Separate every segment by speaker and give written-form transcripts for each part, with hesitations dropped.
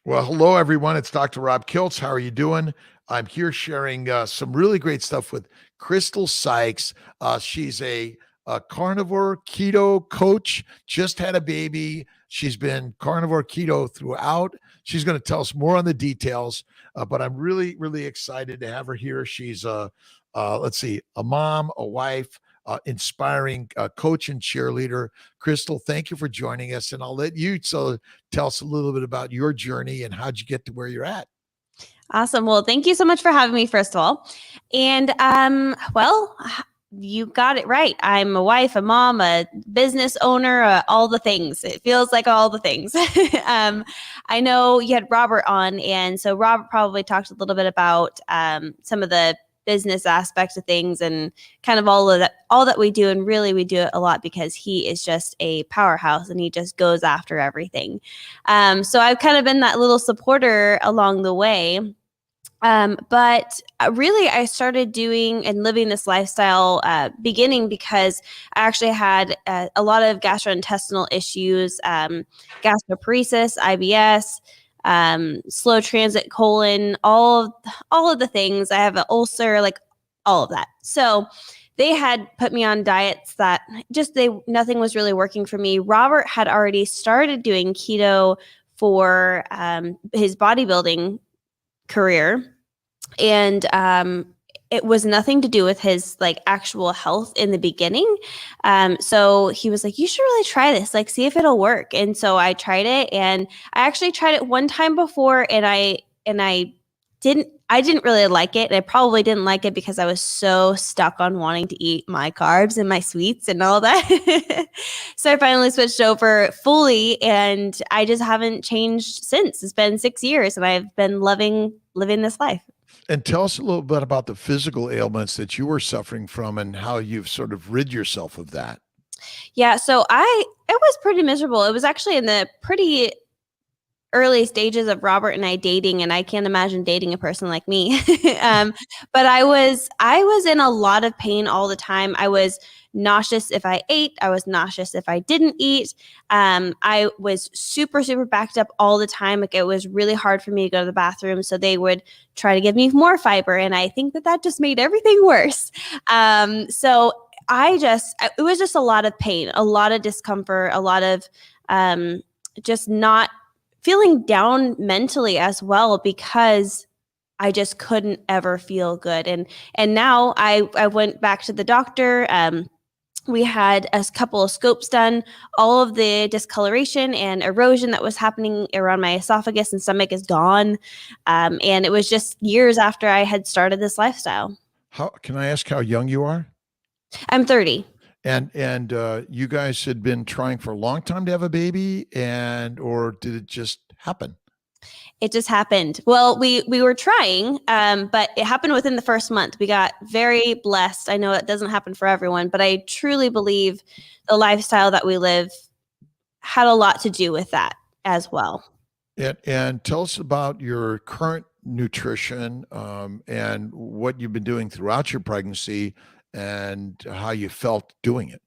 Speaker 1: Well, hello, everyone. It's Dr. Rob Kiltz. How are you doing? I'm here sharing some really great stuff with Crystal Sikes. She's a carnivore keto coach, just had a baby. She's been carnivore keto throughout. She's going to tell us more on the details, but I'm really, really excited to have her here. She's let's see, a mom, a wife, inspiring coach and cheerleader. Crystal, thank you for joining us. And I'll let you tell us a little bit about your journey and how'd you get to where you're at.
Speaker 2: Awesome. Well, thank you so much for having me, first of all. And you got it right. I'm a wife, a mom, a business owner, all the things. It feels like all the things. I know you had Robert on, and so Robert probably talked a little bit about some of the business aspects of things and kind of all that we do. And really, we do it a lot because he is just a powerhouse and he just goes after everything. So I've kind of been that little supporter along the way. But really, I started doing and living this lifestyle beginning because I actually had a lot of gastrointestinal issues, gastroparesis, IBS, slow transit colon, all of the things. I have an ulcer, like all of that. So they had put me on diets that nothing was really working for me. Robert had already started doing keto for his bodybuilding career. And it was nothing to do with his like actual health in the beginning. So he was like, you should really try this, like see if it'll work. And so I tried it, and I actually tried it one time before, and I didn't really like it. And I probably didn't like it because I was so stuck on wanting to eat my carbs and my sweets and all that. So I finally switched over fully, and I just haven't changed since. It's been 6 years, and I've been living this life.
Speaker 1: And tell us a little bit about the physical ailments that you were suffering from and how you've sort of rid yourself of that.
Speaker 2: Yeah, so it was pretty miserable. It was actually in the pretty early stages of Robert and I dating, and I can't imagine dating a person like me. But I was in a lot of pain all the time. I was nauseous if I ate. I was nauseous if I didn't eat. I was super, super backed up all the time. Like, it was really hard for me to go to the bathroom. So they would try to give me more fiber. And I think that just made everything worse. So it was just a lot of pain, a lot of discomfort, a lot of just not feeling down mentally as well, because I just couldn't ever feel good. And now I went back to the doctor. We had a couple of scopes done. All of the discoloration and erosion that was happening around my esophagus and stomach is gone. And it was just years after I had started this lifestyle.
Speaker 1: How can I ask how young you are?
Speaker 2: I'm 30.
Speaker 1: And you guys had been trying for a long time to have a baby, or did it just happen?
Speaker 2: It just happened. Well, we were trying, but it happened within the first month. We got very blessed. I know it doesn't happen for everyone, but I truly believe the lifestyle that we live had a lot to do with that as well.
Speaker 1: And tell us about your current nutrition and what you've been doing throughout your pregnancy and how you felt doing it.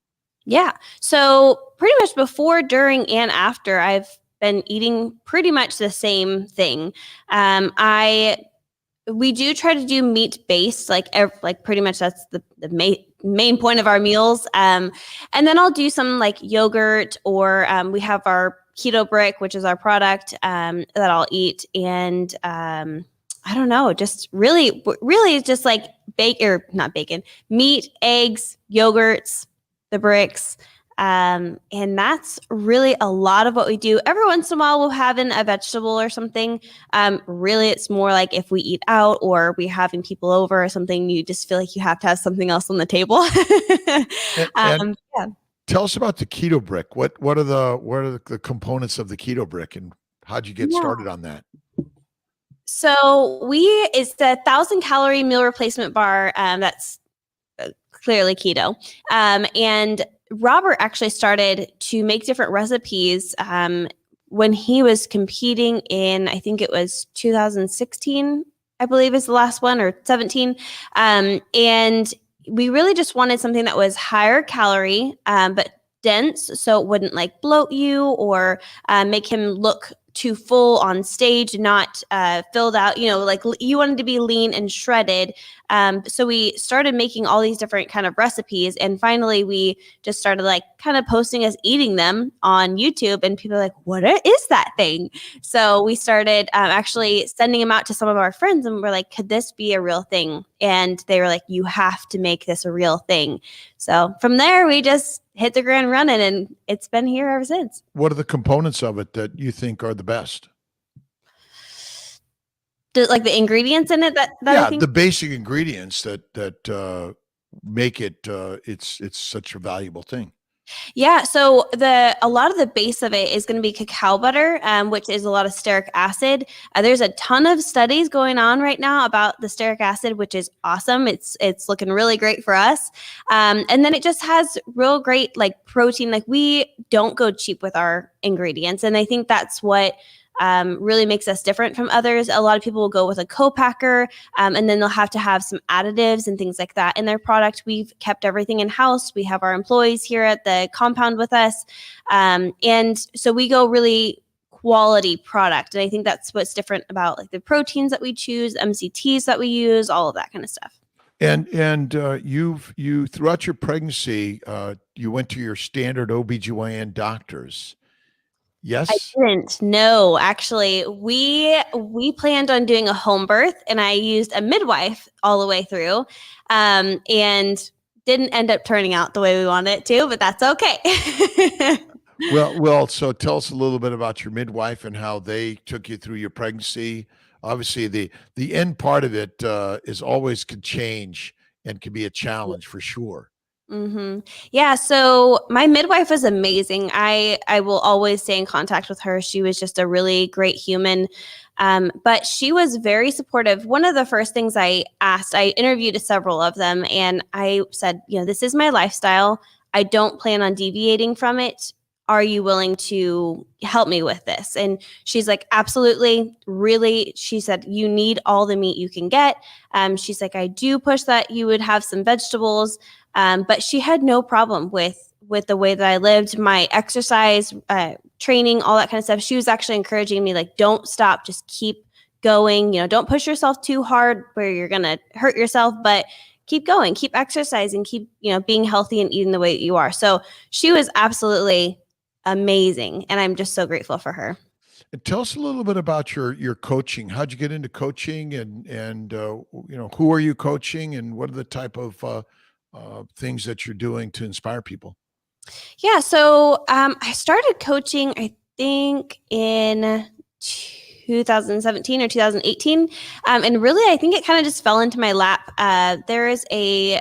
Speaker 2: Yeah. So pretty much before, during, and after, I've been eating pretty much the same thing. We do try to do meat-based, like pretty much that's the main point of our meals. And then I'll do some like yogurt, or we have our Keto Brick, which is our product that I'll eat. And I don't know, just really just like not bacon, meat, eggs, yogurts, the bricks. And that's really a lot of what we do. Every once in a while, we'll have in a vegetable or something. Really, it's more like if we eat out or we're having people over or something, you just feel like you have to have something else on the table.
Speaker 1: And
Speaker 2: Yeah.
Speaker 1: Tell us about the Keto Brick. What are the components of the Keto Brick, and how'd you get started on that?
Speaker 2: So it's the 1,000-calorie meal replacement bar. That's clearly keto. And Robert actually started to make different recipes when he was competing in, I think it was 2016, I believe is the last one, or 17. And we really just wanted something that was higher calorie, but dense, so it wouldn't like bloat you or make him look too full on stage, not filled out, like you wanted to be lean and shredded. So we started making all these different kind of recipes, and finally we just started like kind of posting us eating them on YouTube, and people are like, what is that thing? So we started actually sending them out to some of our friends, and we're like, could this be a real thing? And they were like, you have to make this a real thing. So from there, we just hit the ground running, and it's been here ever since.
Speaker 1: What are the components of it that you think are the best?
Speaker 2: Like the ingredients in it that I think?
Speaker 1: The basic ingredients that make it it's such a valuable thing.
Speaker 2: Yeah, so a lot of the base of it is going to be cacao butter, which is a lot of stearic acid. There's a ton of studies going on right now about the stearic acid, which is awesome. It's looking really great for us. And then it just has real great like protein. Like we don't go cheap with our ingredients, and I think that's what really makes us different from others. A lot of people will go with a co-packer, and then they'll have to have some additives and things like that in their product. We've kept everything in-house. We have our employees here at the compound with us. And so we go really quality product. And I think that's what's different about like the proteins that we choose, MCTs that we use, all of that kind of stuff.
Speaker 1: And you throughout your pregnancy, you went to your standard OBGYN doctors. Yes.
Speaker 2: I didn't. No, actually, we planned on doing a home birth, and I used a midwife all the way through, and didn't end up turning out the way we wanted it to, but that's okay.
Speaker 1: Well, so tell us a little bit about your midwife and how they took you through your pregnancy. Obviously, the end part of it is always could change and can be a challenge for sure.
Speaker 2: Mm-hmm. Yeah. So my midwife was amazing. I will always stay in contact with her. She was just a really great human. But she was very supportive. One of the first things I asked, I interviewed several of them, and I said, this is my lifestyle. I don't plan on deviating from it. Are you willing to help me with this? And she's like, absolutely. Really, she said, you need all the meat you can get. She's like, I do push that you would have some vegetables. But she had no problem with the way that I lived, my exercise, training, all that kind of stuff. She was actually encouraging me, like, don't stop, just keep going. Don't push yourself too hard where you're going to hurt yourself, but keep going, keep exercising, keep, being healthy and eating the way that you are. So she was absolutely amazing. And I'm just so grateful for her.
Speaker 1: And tell us a little bit about your coaching. How'd you get into coaching, and who are you coaching, and what are the type of things that you're doing to inspire people?
Speaker 2: Yeah. So I started coaching, I think in 2017 or 2018. And really, I think it kind of just fell into my lap. There is a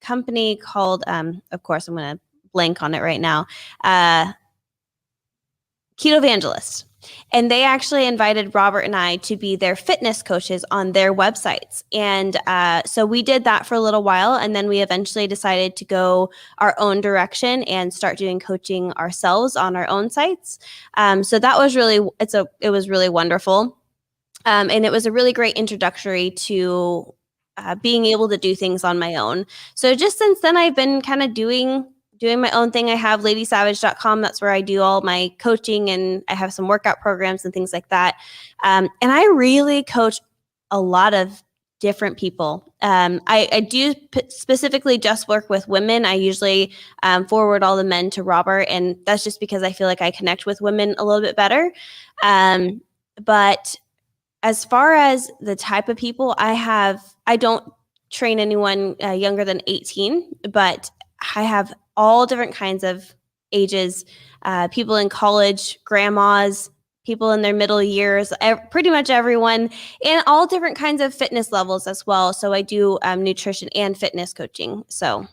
Speaker 2: company called, of course, I'm going to blank on it right now, Keto Evangelist. And they actually invited Robert and I to be their fitness coaches on their websites. And so we did that for a little while. And then we eventually decided to go our own direction and start doing coaching ourselves on our own sites. So that was it was really wonderful. And it was a really great introductory to being able to do things on my own. So just since then, I've been kind of doing my own thing. I have ladysavage.com. That's where I do all my coaching, and I have some workout programs and things like that. And I really coach a lot of different people. I do specifically just work with women. I usually forward all the men to Robert, and that's just because I feel like I connect with women a little bit better. But as far as the type of people I don't train anyone younger than 18, but I have all different kinds of ages, people in college, grandmas, people in their middle years, pretty much everyone, and all different kinds of fitness levels as well. So I do nutrition and fitness coaching. So,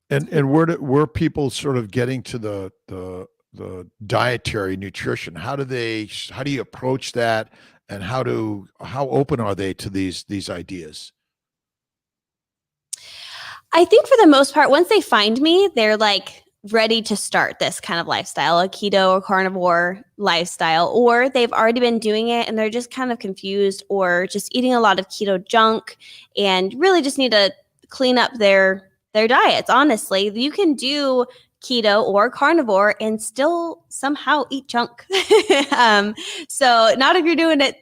Speaker 1: and where people sort of getting to the dietary nutrition? How do you approach that, and how open are they to these ideas?
Speaker 2: I think for the most part, once they find me, they're like ready to start this kind of lifestyle, a keto or carnivore lifestyle, or they've already been doing it and they're just kind of confused or just eating a lot of keto junk and really just need to clean up their diets. Honestly, you can do keto or carnivore and still somehow eat junk. So not if you're doing it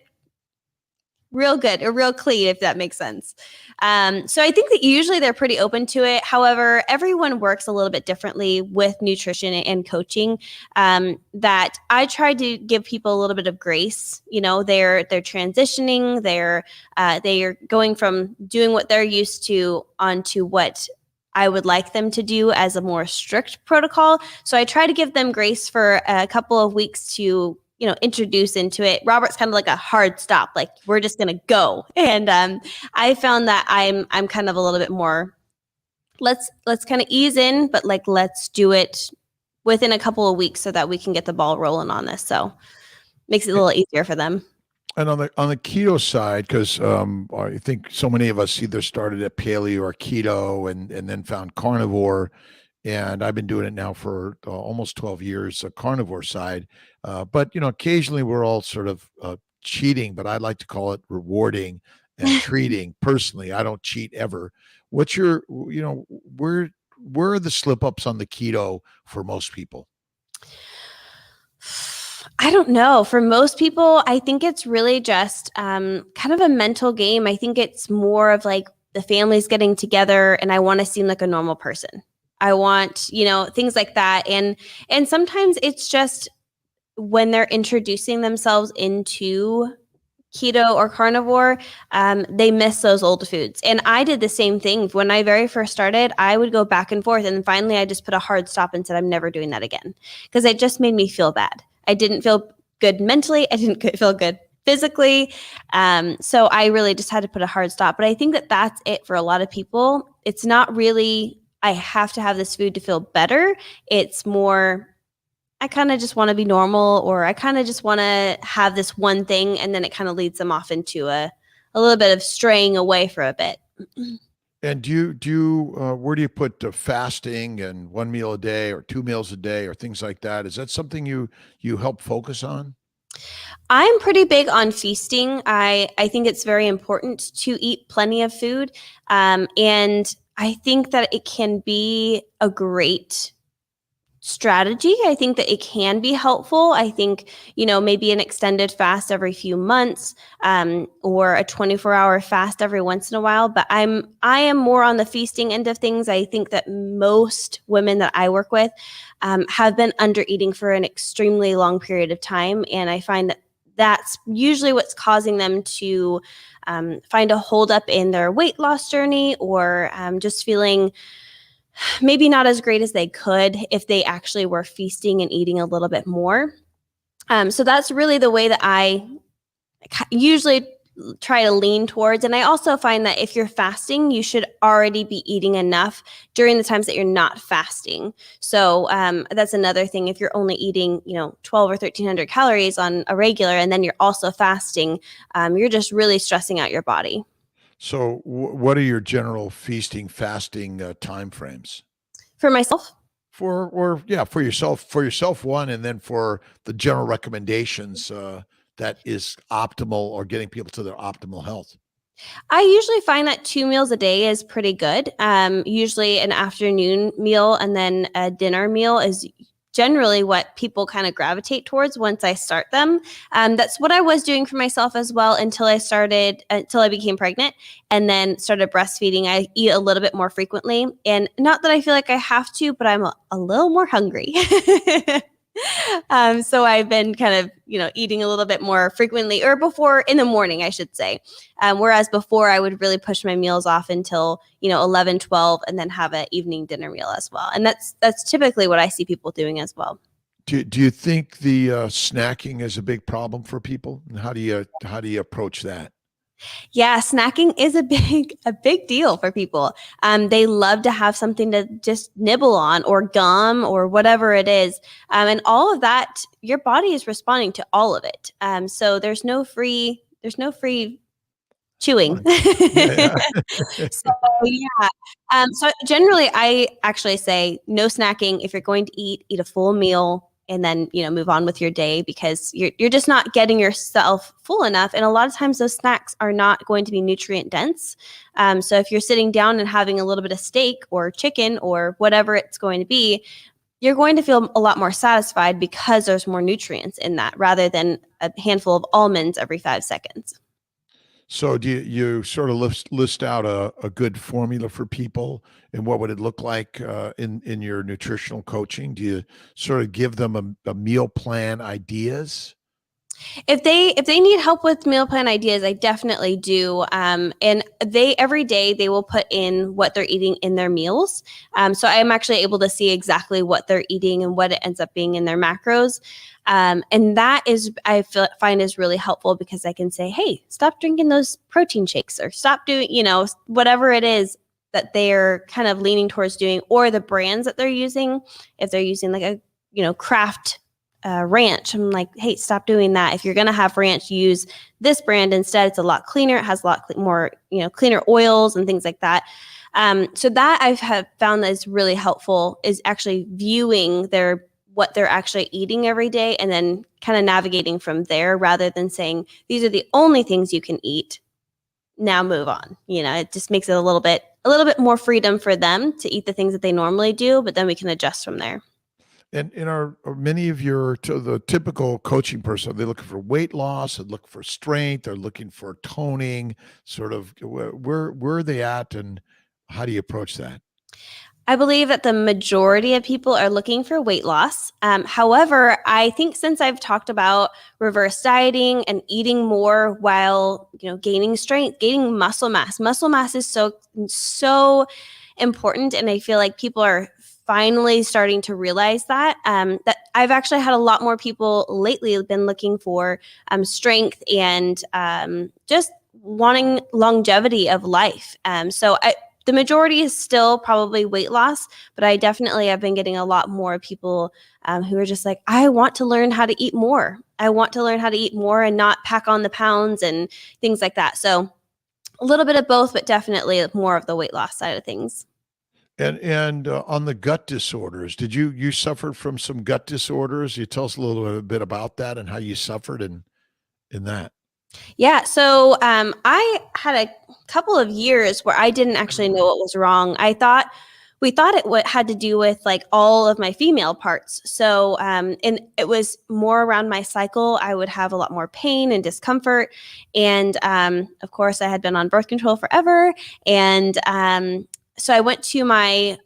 Speaker 2: real good or real clean, if that makes sense. So I think that usually they're pretty open to it. However, everyone works a little bit differently with nutrition and coaching. That I try to give people a little bit of grace. You know, they're transitioning. They are going from doing what they're used to onto what I would like them to do as a more strict protocol. So I try to give them grace for a couple of weeks to introduce into it. Robert's kind of like a hard stop, like we're just going to go. And I found that I'm kind of a little bit more, let's kind of ease in, but like, let's do it within a couple of weeks so that we can get the ball rolling on this. So makes it a little easier for them.
Speaker 1: And on the keto side, because I think so many of us either started at paleo or keto and then found carnivore. And I've been doing it now for almost 12 years, the carnivore side. But, occasionally we're all sort of cheating, but I like to call it rewarding and treating. Personally, I don't cheat ever. What's your, where are the slip ups on the keto for most people?
Speaker 2: I don't know. For most people, I think it's really just kind of a mental game. I think it's more of like the family's getting together and I want to seem like a normal person. I want, things like that. And sometimes it's just when they're introducing themselves into keto or carnivore, they miss those old foods. And I did the same thing. When I very first started, I would go back and forth. And then finally, I just put a hard stop and said, I'm never doing that again. Because it just made me feel bad. I didn't feel good mentally. I didn't feel good physically. So I really just had to put a hard stop. But I think that that's it for a lot of people. It's not really, I have to have this food to feel better. It's more, I kind of just want to be normal, or I kind of just want to have this one thing. And then it kind of leads them off into a little bit of straying away for a bit.
Speaker 1: And do you where do you put fasting and 1 meal a day or 2 meals a day or things like that? Is that something you help focus on?
Speaker 2: I'm pretty big on feasting. I think it's very important to eat plenty of food. And I think that it can be a great strategy. I think that it can be helpful. I think, maybe an extended fast every few months, or a 24-hour fast every once in a while. But I am more on the feasting end of things. I think that most women that I work with have been under eating for an extremely long period of time. And I find that that's usually what's causing them to find a holdup in their weight loss journey, or just feeling maybe not as great as they could if they actually were feasting and eating a little bit more. So that's really the way that I usually try to lean towards. And I also find that if you're fasting, you should already be eating enough during the times that you're not fasting. So that's another thing. If you're only eating, 12 or 1,300 calories on a regular, and then you're also fasting, you're just really stressing out your body.
Speaker 1: So what are your general feasting, fasting time frames?
Speaker 2: For myself?
Speaker 1: For yourself one, and then for the general recommendations that is optimal, or getting people to their optimal health.
Speaker 2: I usually find that 2 meals a day is pretty good. Usually an afternoon meal and then a dinner meal is generally what people kind of gravitate towards once I start them. That's what I was doing for myself as well until I became pregnant and then started breastfeeding. I eat a little bit more frequently, and not that I feel like I have to, but I'm a little more hungry. So I've been kind of, eating a little bit more frequently, or before in the morning, I should say. Whereas before I would really push my meals off until, 11, 12, and then have an evening dinner meal as well. And that's typically what I see people doing as well.
Speaker 1: Do you think the snacking is a big problem for people? And how do you approach that?
Speaker 2: Yeah, snacking is a big deal for people. They love to have something to just nibble on, or gum, or whatever it is. And all of that, your body is responding to all of it. So there's no free chewing.
Speaker 1: Yeah.
Speaker 2: So yeah. So generally I actually say no snacking. If you're going to eat a full meal, and then, move on with your day, because you're just not getting yourself full enough. And a lot of times those snacks are not going to be nutrient dense. So if you're sitting down and having a little bit of steak or chicken or whatever it's going to be, you're going to feel a lot more satisfied because there's more nutrients in that rather than a handful of almonds every 5 seconds.
Speaker 1: So do you sort of list out a good formula for people, and what would it look like in your nutritional coaching? Do you sort of give them a meal plan ideas?
Speaker 2: If they need help with meal plan ideas, I definitely do. And they every day they will put in what they're eating in their meals. So I'm actually able to see exactly what they're eating and what it ends up being in their macros. And that is find is really helpful because I can say, hey, stop drinking those protein shakes or stop doing, whatever it is that they're kind of leaning towards doing, or the brands that they're using. If they're using like a Kraft ranch, I'm like, hey, stop doing that. If you're going to have ranch, use this brand instead. It's a lot cleaner. It has a lot more, cleaner oils and things like that. So that have found that is really helpful, is actually viewing what they're actually eating every day and then kind of navigating from there rather than saying, these are the only things you can eat. Now move on. It just makes it a little bit more freedom for them to eat the things that they normally do, but then we can adjust from there.
Speaker 1: And are many of the typical coaching person, are they looking for weight loss, they're looking for strength, they're looking for toning, sort of where are they at, and how do you approach that?
Speaker 2: I believe that the majority of people are looking for weight loss. However, I think since I've talked about reverse dieting and eating more while, gaining strength, gaining muscle mass is so important. And I feel like people are finally starting to realize that I've actually had a lot more people lately been looking for strength and just wanting longevity of life. The majority is still probably weight loss, but I definitely have been getting a lot more people who are just like, I want to learn how to eat more. I want to learn how to eat more and not pack on the pounds and things like that. So a little bit of both, but definitely more of the weight loss side of things.
Speaker 1: And on the gut disorders, did you suffered from some gut disorders? You tell us a little bit about that and how you suffered in that.
Speaker 2: Yeah, so I had a couple of years where I didn't actually know what was wrong. We thought it had to do with like all of my female parts. So, and it was more around my cycle. I would have a lot more pain and discomfort. And of course, I had been on birth control forever. And so I went to my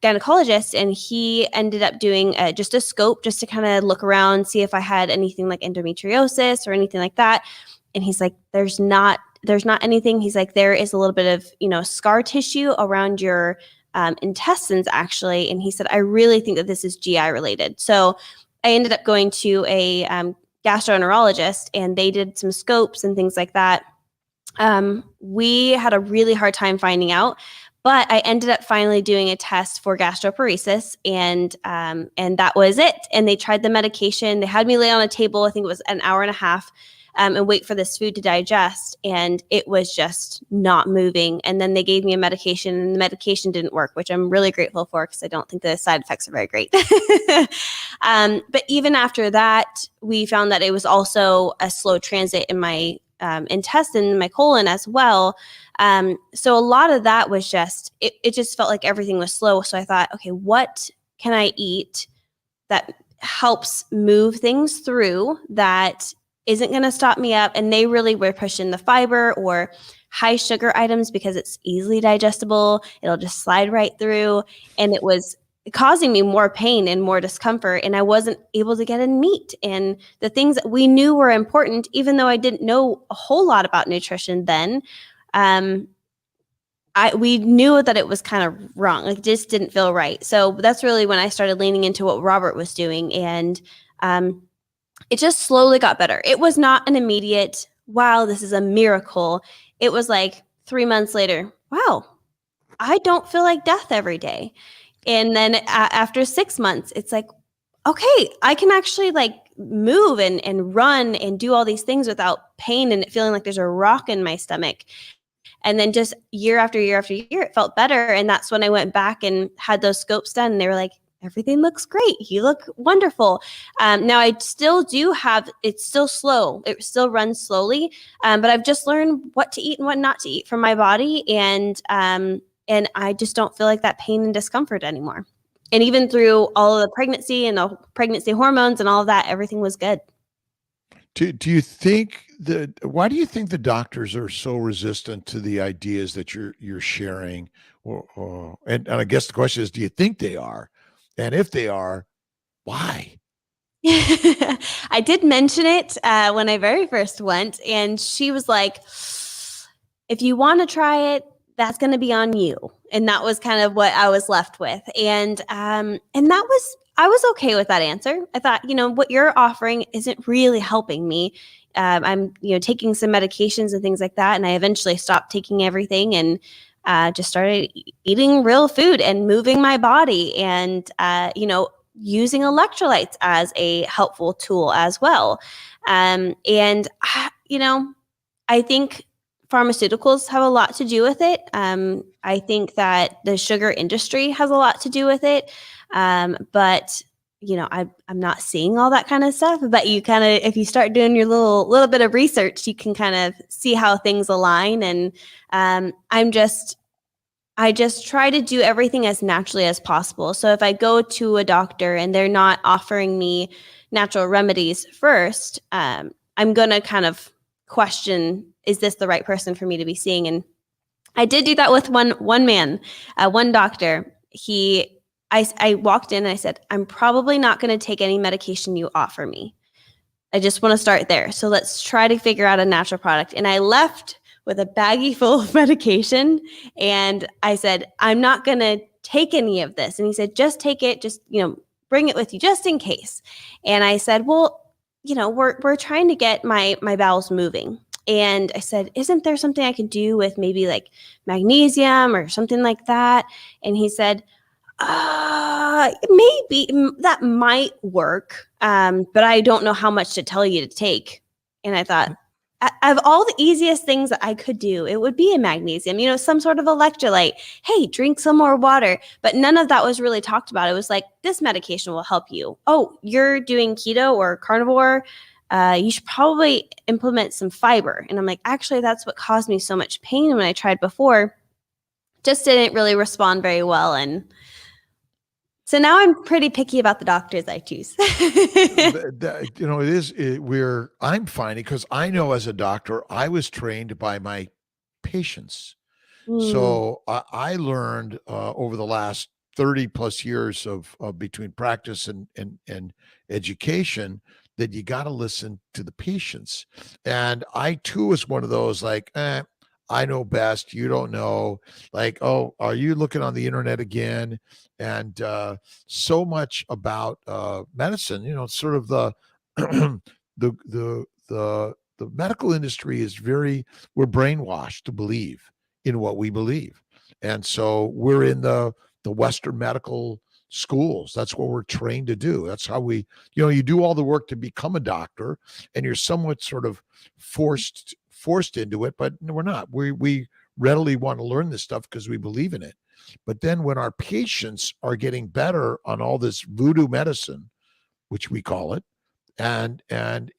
Speaker 2: gynecologist, and he ended up doing just a scope just to kind of look around, see if I had anything like endometriosis or anything like that. And he's like, there's not anything. He's like, there is a little bit of, scar tissue around your intestines actually. And he said, I really think that this is GI related. So I ended up going to a gastroenterologist, and they did some scopes and things like that. We had a really hard time finding out, but I ended up finally doing a test for gastroparesis, and that was it. And they tried the medication. They had me lay on a table, I think it was an hour and a half, and wait for this food to digest. And it was just not moving. And then they gave me a medication, and the medication didn't work, which I'm really grateful for because I don't think the side effects are very great. But even after that, we found that it was also a slow transit in my intestine, my colon as well. So a lot of that was just, it just felt like everything was slow. So I thought, okay, what can I eat that helps move things through that isn't going to stop me up? And they really were pushing the fiber or high sugar items because it's easily digestible. It'll just slide right through. And it was causing me more pain and more discomfort. And I wasn't able to get in meat and the things that we knew were important, even though I didn't know a whole lot about nutrition then. We knew that it was kind of wrong. It just didn't feel right. So that's really when I started leaning into what Robert was doing. And it just slowly got better. It was not an immediate, wow, this is a miracle. It was like 3 months later, wow, I don't feel like death every day. And then after 6 months, it's like, okay, I can actually like move and run and do all these things without pain and it feeling like there's a rock in my stomach. And then just year after year after year, it felt better. And that's when I went back and had those scopes done. And they were like, everything looks great. You look wonderful. Now I still do have, it's still slow. It still runs slowly. But I've just learned what to eat and what not to eat for my body. And I just don't feel like that pain and discomfort anymore. And even through all of the pregnancy and the pregnancy hormones and all of that, everything was good.
Speaker 1: Do you think why do you think the doctors are so resistant to the ideas that you're sharing? And I guess the question is, do you think they are? And if they are, why?
Speaker 2: I did mention it when I very first went, and she was like, if you want to try it, that's going to be on you. And that was kind of what I was left with. And I was okay with that answer. I thought, what you're offering isn't really helping me. I'm, taking some medications and things like that. And I eventually stopped taking everything and just started eating real food and moving my body and, using electrolytes as a helpful tool as well. I think pharmaceuticals have a lot to do with it. I think that the sugar industry has a lot to do with it. But I'm not seeing all that kind of stuff, but you kind of, if you start doing your little bit of research, you can kind of see how things align. And I just try to do everything as naturally as possible. So if I go to a doctor and they're not offering me natural remedies first, I'm going to kind of question, is this the right person for me to be seeing? And I did do that with one man, one doctor. I walked in and I said, I'm probably not going to take any medication you offer me. I just want to start there. So let's try to figure out a natural product. And I left with a baggie full of medication. And I said, I'm not going to take any of this. And he said, just take it, just, bring it with you just in case. And I said, well, we're trying to get my bowels moving. And I said, isn't there something I could do with maybe like magnesium or something like that? And he said, maybe that might work. But I don't know how much to tell you to take. And I thought, of all the easiest things that I could do, it would be a magnesium, some sort of electrolyte. Hey, drink some more water. But none of that was really talked about. It was like, this medication will help you. Oh, you're doing keto or carnivore. You should probably implement some fiber. And I'm like, actually, that's what caused me so much pain when I tried before. Just didn't really respond very well. And so now I'm pretty picky about the doctors I choose.
Speaker 1: I'm finding, because I know as a doctor, I was trained by my patients. So I learned over the last 30 plus years of between practice and education that you got to listen to the patients. And I too was one of those like, I know best. You don't know. Like, oh, are you looking on the internet again? And so much about medicine, sort of the the medical industry is we're brainwashed to believe in what we believe. And so we're in the Western medical schools. That's what we're trained to do. That's how you do all the work to become a doctor, and you're somewhat sort of forced into it, but we're not. We readily want to learn this stuff because we believe in it. But then when our patients are getting better on all this voodoo medicine, which we call it, and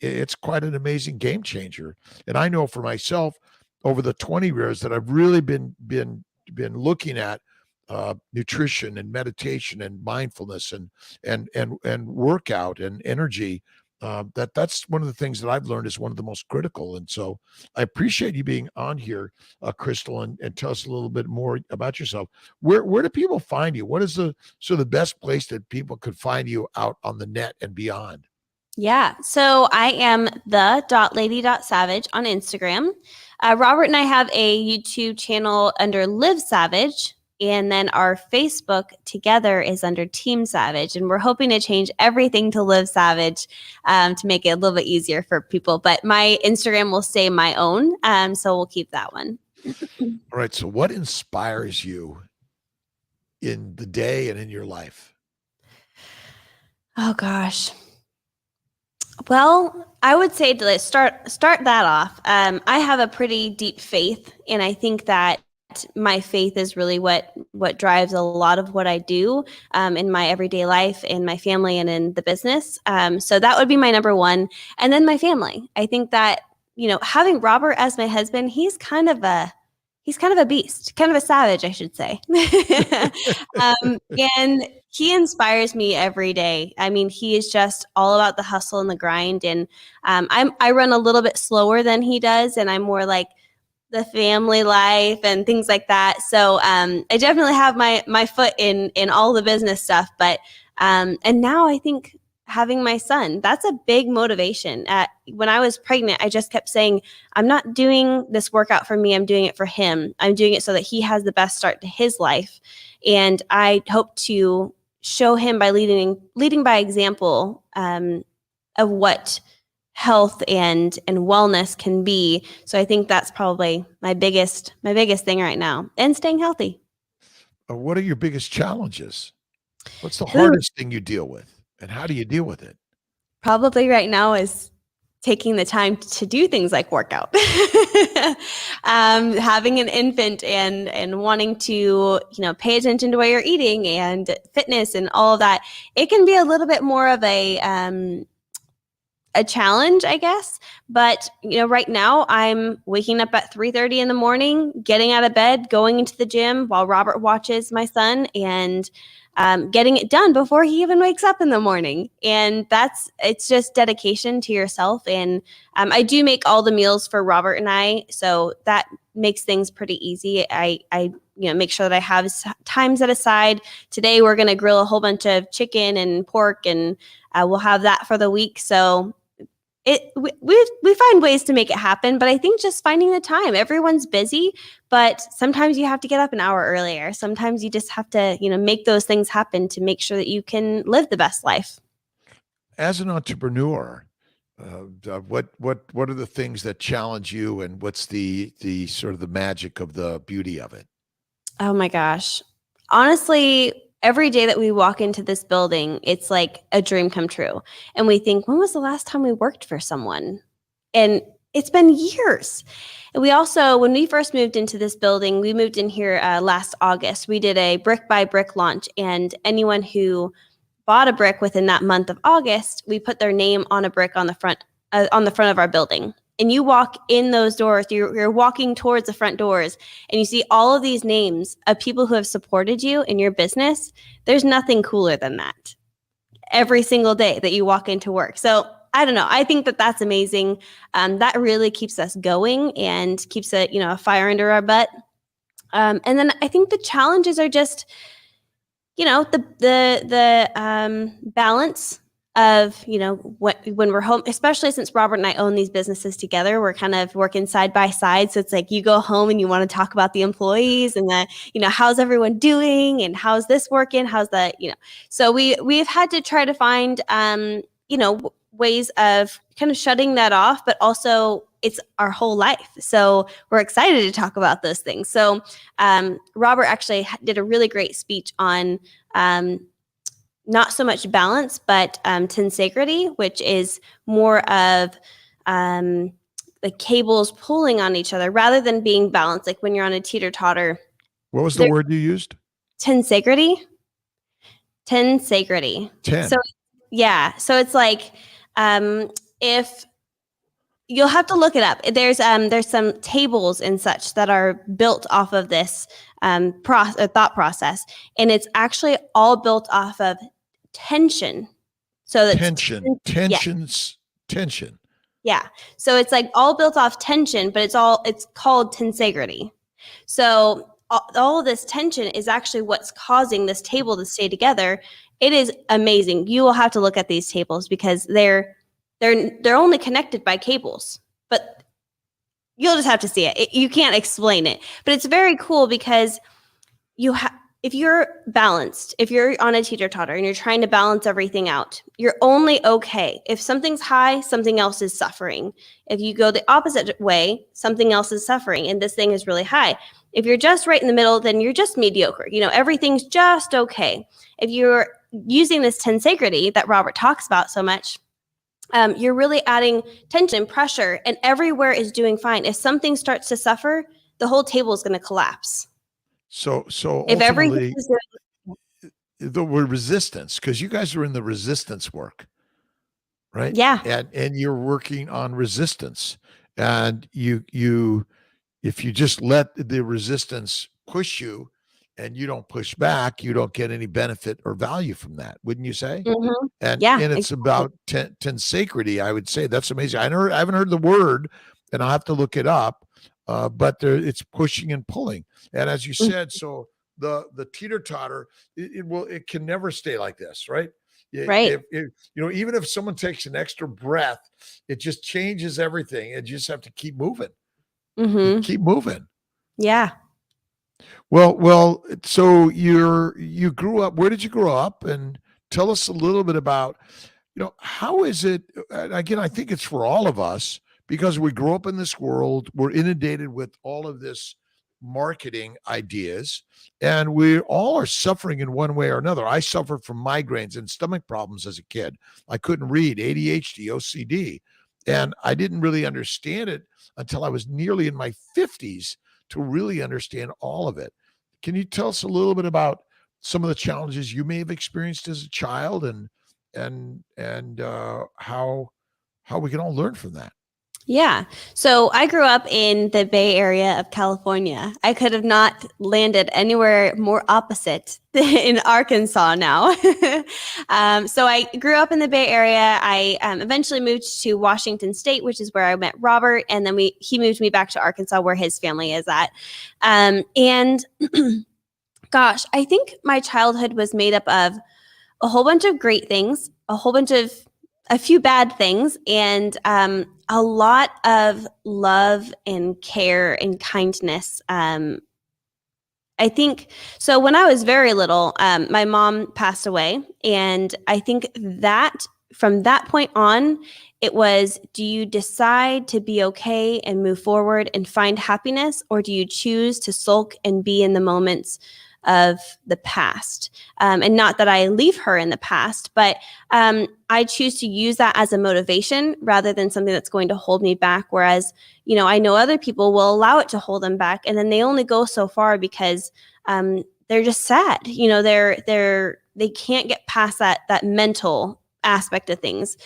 Speaker 1: it's quite an amazing game changer. And I know for myself, over the 20 years that I've really been looking at nutrition and meditation and mindfulness and workout and energy, that's one of the things that I've learned is one of the most critical. And so I appreciate you being on here, Crystal, and tell us a little bit more about yourself. Where do people find you? What is the best place that people could find you out on the net and beyond?
Speaker 2: Yeah. So I am the.lady.savage on Instagram. Robert and I have a YouTube channel under Live Savage. And then our Facebook together is under Team Savage. And we're hoping to change everything to Live Savage to make it a little bit easier for people. But my Instagram will stay my own. So we'll keep that one.
Speaker 1: All right. So what inspires you in the day and in your life?
Speaker 2: Oh, gosh. Well, I would say to start that off. I have a pretty deep faith. And I think that my faith is really what drives a lot of what I do in my everyday life, in my family, and in the business. So that would be my number one. And then my family. I think that, having Robert as my husband, he's kind of he's kind of a beast, kind of a savage, I should say. And he inspires me every day. I mean, he is just all about the hustle and the grind. And I run a little bit slower than he does, and I'm more like the family life and things like that. So I definitely have my foot in all the business stuff. But and now I think having my son, that's a big motivation. When I was pregnant, I just kept saying, I'm not doing this workout for me. I'm doing it for him. I'm doing it so that he has the best start to his life. And I hope to show him by leading by example of what health and wellness can be. So I think that's probably my biggest thing right now, and staying healthy.
Speaker 1: What are your biggest challenges? What's the hardest thing you deal with? And how do you deal with it?
Speaker 2: Probably right now is taking the time to do things like workout. Having an infant and wanting to, pay attention to what you're eating and fitness and all of that. It can be a little bit more of a challenge, I guess. But, right now I'm waking up at 3:30 in the morning, getting out of bed, going into the gym while Robert watches my son, and getting it done before he even wakes up in the morning. And it's just dedication to yourself. And I do make all the meals for Robert and I, so that makes things pretty easy. I make sure that I have time set aside. Today we're going to grill a whole bunch of chicken and pork, and we'll have that for the week. So we find ways to make it happen, but I think just finding the time. Everyone's busy, but sometimes you have to get up an hour earlier. Sometimes you just have to, make those things happen to make sure that you can live the best life.
Speaker 1: As an entrepreneur, what are the things that challenge you, and what's the sort of the magic of the beauty of it?
Speaker 2: Oh my gosh. Honestly, every day that we walk into this building, it's like a dream come true. And we think, when was the last time we worked for someone? And it's been years. And we also, when we first moved into this building, we moved in here last August. We did a brick by brick launch, and anyone who bought a brick within that month of August, we put their name on a brick on the front of our building. And you walk in those doors, you're walking towards the front doors, and you see all of these names of people who have supported you in your business. There's nothing cooler than that every single day that you walk into work. So I don't know. I think that that's amazing. That really keeps us going and keeps a fire under our butt. And then I think the challenges are just, the balance of, when we're home, especially since Robert and I own these businesses together, we're kind of working side by side. So it's like you go home and you want to talk about the employees and how's everyone doing and how's this working? How's that, so we've had to try to find, ways of kind of shutting that off, but also it's our whole life. So we're excited to talk about those things. So Robert actually did a really great speech on, not so much balance, but tensegrity, which is more of the cables pulling on each other rather than being balanced, like when you're on a teeter-totter.
Speaker 1: What was the word you used?
Speaker 2: Tensegrity. Tensegrity. So yeah. So it's like if you'll have to look it up. There's some tables and such that are built off of this thought process, and it's actually all built off of tension. So that's
Speaker 1: tension.
Speaker 2: Yeah. So it's like all built off tension, but it's called tensegrity. So all of this tension is actually what's causing this table to stay together. It is amazing. You will have to look at these tables because they're only connected by cables, but you'll just have to see it. You can't explain it, but it's very cool because if you're balanced, if you're on a teeter-totter and you're trying to balance everything out, you're only okay. If something's high, something else is suffering. If you go the opposite way, something else is suffering, and this thing is really high. If you're just right in the middle, then you're just mediocre. Everything's just okay. If you're using this tensegrity that Robert talks about so much, you're really adding tension, pressure, and everywhere is doing fine. If something starts to suffer, the whole table is going to collapse.
Speaker 1: So
Speaker 2: if everything is
Speaker 1: the word resistance, because you guys are in the resistance work, right?
Speaker 2: Yeah.
Speaker 1: And you're working on resistance, and you if you just let the resistance push you and you don't push back, you don't get any benefit or value from that, wouldn't you say?
Speaker 2: Mhm.
Speaker 1: And
Speaker 2: Yeah,
Speaker 1: it's
Speaker 2: exactly.
Speaker 1: about tensegrity, I would say. That's amazing. I haven't heard the word, and I'll have to look it up. But it's pushing and pulling. And as you
Speaker 2: Mm,
Speaker 1: said, so the teeter totter, it can never stay like this, right?
Speaker 2: right.
Speaker 1: If even if someone takes an extra breath, it just changes everything. And you just have to keep moving.
Speaker 2: Mhm.
Speaker 1: Keep moving.
Speaker 2: Yeah.
Speaker 1: Well. So you grew up. Where did you grow up? And tell us a little bit about, how is it? Again, I think it's for all of us because we grew up in this world. We're inundated with all of this marketing ideas, and we all are suffering in one way or another. I suffered from migraines and stomach problems as a kid. I couldn't read, ADHD, OCD, and I didn't really understand it until I was nearly in my 50s to really understand all of it. Can you tell us a little bit about some of the challenges you may have experienced as a child, and how we can all learn from that?
Speaker 2: Yeah. So I grew up in the Bay Area of California. I could have not landed anywhere more opposite in Arkansas now. So I grew up in the Bay Area. I eventually moved to Washington State, which is where I met Robert, and then he moved me back to Arkansas, where his family is at. And gosh, I think my childhood was made up of a whole bunch of great things, a few bad things, and a lot of love and care and kindness. I think so. When I was very little, my mom passed away, and I think that from that point on, it was: do you decide to be okay and move forward and find happiness, or do you choose to sulk and be in the moments of the past? And not that I leave her in the past, but I choose to use that as a motivation rather than something that's going to hold me back. Whereas, I know other people will allow it to hold them back, and then they only go so far because they're just sad. They can't get past that mental aspect of things.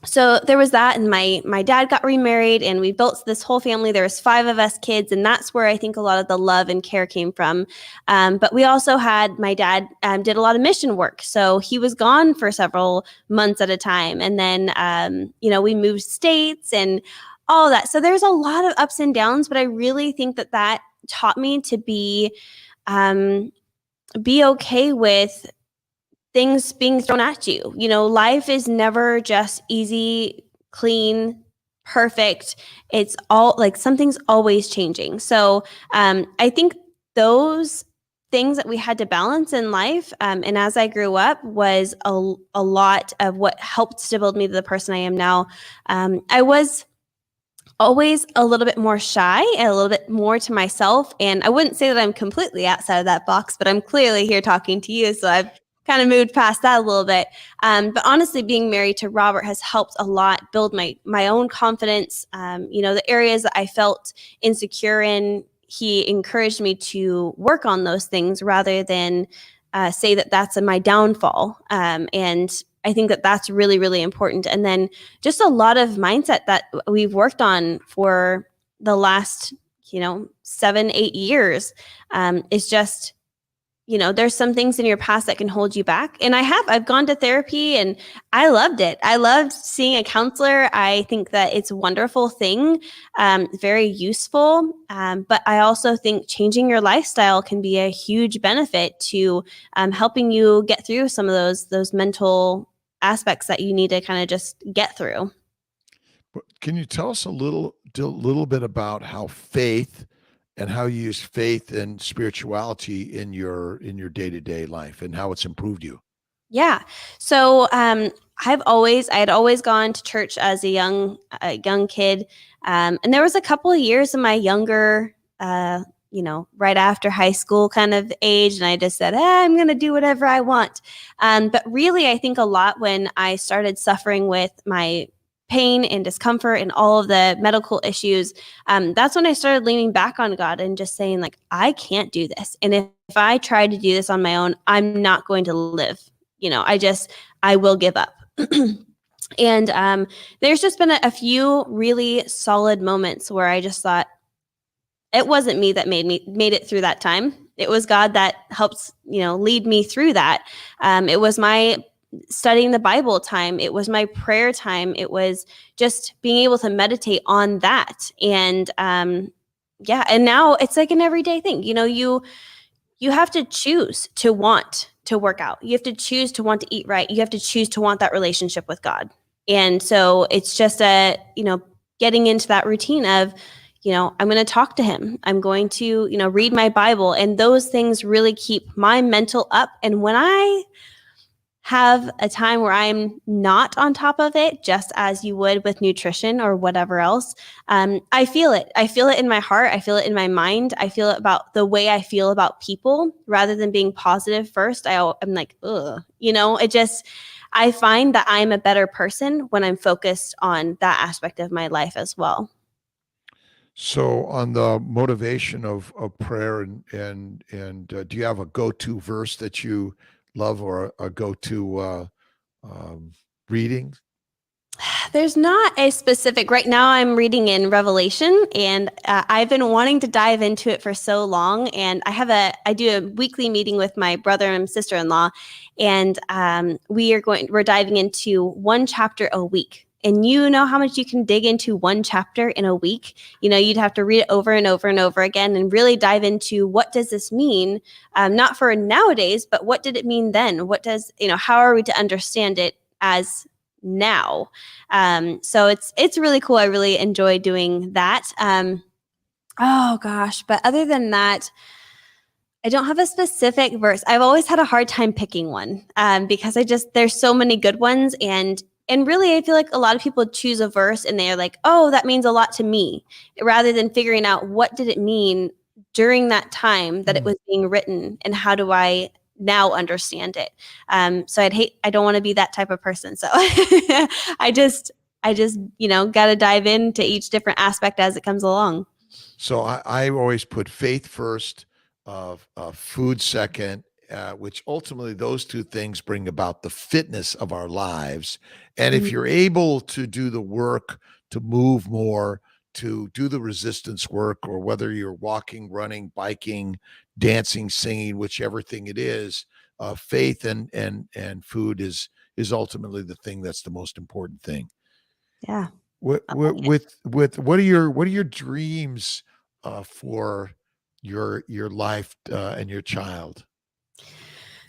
Speaker 2: So there was that, and my dad got remarried, and we built this whole family. There was 5 of us kids, and that's where I think a lot of the love and care came from. But we also had my dad did a lot of mission work, so he was gone for several months at a time, and then we moved states and all of that. So there's a lot of ups and downs, but I really think that taught me to be okay with things being thrown at you. Life is never just easy, clean, perfect. It's all like something's always changing. So I think those things that we had to balance in life, and as I grew up, was a lot of what helped to build me to the person I am now. I was always a little bit more shy and a little bit more to myself. And I wouldn't say that I'm completely outside of that box, but I'm clearly here talking to you. So I've kind of moved past that a little bit. But honestly, being married to Robert has helped a lot build my own confidence. The areas that I felt insecure in, he encouraged me to work on those things rather than say that that's my downfall. And I think that that's really, really important. And then just a lot of mindset that we've worked on for the last, 7-8 years is just, there's some things in your past that can hold you back. And I've gone to therapy and I loved it. I loved seeing a counselor. I think that it's a wonderful thing, very useful. But I also think changing your lifestyle can be a huge benefit to helping you get through some of those mental aspects that you need to kind of just get through.
Speaker 1: Can you tell us a little bit about how faith and how you use faith and spirituality in your day-to-day life and how it's improved you?
Speaker 2: Yeah. So I had always gone to church as a young kid. And there was a couple of years in my younger, right after high school kind of age. And I just said, I'm going to do whatever I want. But really, I think a lot when I started suffering with my pain and discomfort and all of the medical issues, that's when I started leaning back on God and just saying, like, I can't do this. And if I try to do this on my own, I'm not going to live. I will give up. And there's just been a few really solid moments where I just thought, it wasn't me that made it through that time. It was God that helped, lead me through that. It was my studying the Bible time. It was my prayer time. It was just being able to meditate on that. And and now it's like an everyday thing. You have to choose to want to work out. You have to choose to want to eat right. You have to choose to want that relationship with God. And so it's just getting into that routine of, I'm going to talk to him. I'm going to, read my Bible. And those things really keep my mental up. And when I have a time where I'm not on top of it, just as you would with nutrition or whatever else, I feel it. I feel it in my heart. I feel it in my mind. I feel it about the way I feel about people rather than being positive first. I'm like, ugh, I find that I'm a better person when I'm focused on that aspect of my life as well.
Speaker 1: So on the motivation of prayer and do you have a go-to verse that you love or a go-to reading?
Speaker 2: There's not a specific. Right now I'm reading in Revelation, and I've been wanting to dive into it for so long. And I do a weekly meeting with my brother and sister-in-law, and we're diving into one chapter a week. And you know how much you can dig into one chapter in a week. You'd have to read it over and over and over again and really dive into what does this mean, not for nowadays, but what did it mean then? How are we to understand it as now? So it's really cool. I really enjoy doing that. Oh gosh, but other than that, I don't have a specific verse. I've always had a hard time picking one because there's so many good ones. And really, I feel like a lot of people choose a verse and they're like, oh, that means a lot to me, rather than figuring out what did it mean during that time that it was being written and how do I now understand it. So I don't want to be that type of person. So I just got to dive into each different aspect as it comes along.
Speaker 1: So I always put faith first, food second, which ultimately those two things bring about the fitness of our lives. And if you're able to do the work to move more, to do the resistance work, or whether you're walking, running, biking, dancing, singing, whichever thing it is, faith and food is ultimately the thing that's the most important thing.
Speaker 2: Yeah.
Speaker 1: With what are your dreams for your life and your child?